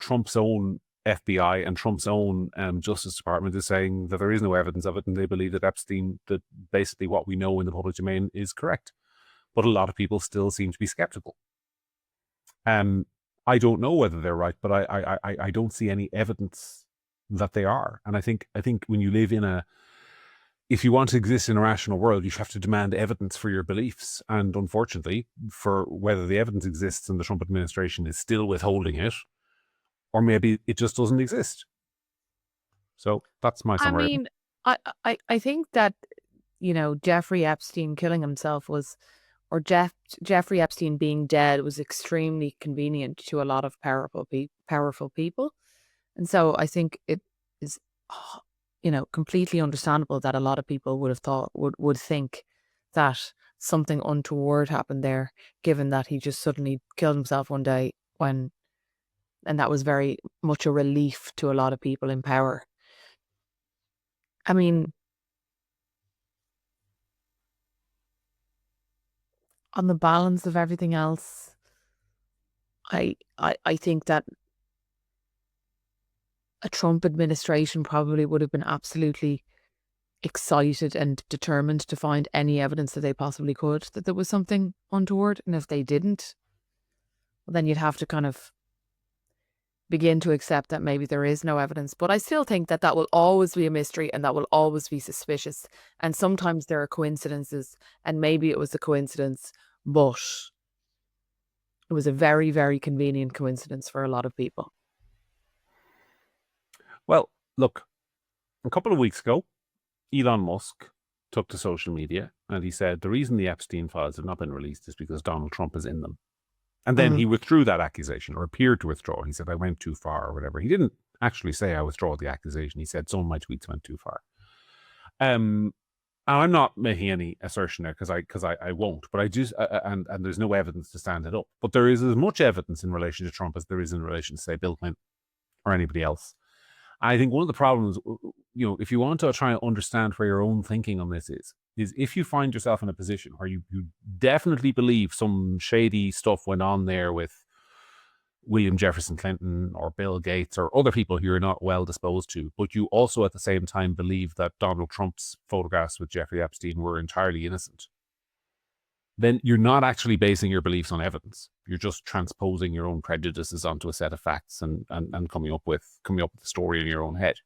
Trump's own FBI and Trump's own Justice Department is saying that there is no evidence of it, and they believe that that basically what we know in the public domain is correct. But a lot of people still seem to be skeptical. I don't know whether they're right, but I don't see any evidence that they are. And I think when you live if you want to exist in a rational world, you have to demand evidence for your beliefs. And unfortunately, for whether the evidence exists and the Trump administration is still withholding it, or maybe it just doesn't exist. So that's my I summary. mean, I think that, Jeffrey Epstein killing himself or Jeffrey Epstein being dead was extremely convenient to a lot of powerful people. And so I think it is, completely understandable that a lot of people would have thought, would think that something untoward happened there, given that he just suddenly killed himself one day and that was very much a relief to a lot of people in power. I mean, on the balance of everything else, I think that a Trump administration probably would have been absolutely excited and determined to find any evidence that they possibly could that there was something untoward. And if they didn't, well, then you'd have to kind of begin to accept that maybe there is no evidence. But I still think that will always be a mystery and that will always be suspicious. And sometimes there are coincidences, and maybe it was a coincidence, but it was a very, very convenient coincidence for a lot of people. Well, look, a couple of weeks ago, Elon Musk took to social media and he said the reason the Epstein files have not been released is because Donald Trump is in them. And then he withdrew that accusation, or appeared to withdraw. He said, I went too far, or whatever. He didn't actually say I withdraw the accusation. He said some of my tweets went too far. And I'm not making any assertion there because I won't, but I just, and there's no evidence to stand it up. But there is as much evidence in relation to Trump as there is in relation to, say, Bill Clinton or anybody else. I think one of the problems, if you want to try and understand where your own thinking on this is if you find yourself in a position where you definitely believe some shady stuff went on there with William Jefferson Clinton or Bill Gates or other people who you're not well disposed to, but you also at the same time believe that Donald Trump's photographs with Jeffrey Epstein were entirely innocent, then you're not actually basing your beliefs on evidence. You're just transposing your own prejudices onto a set of facts and coming up with the story in your own head.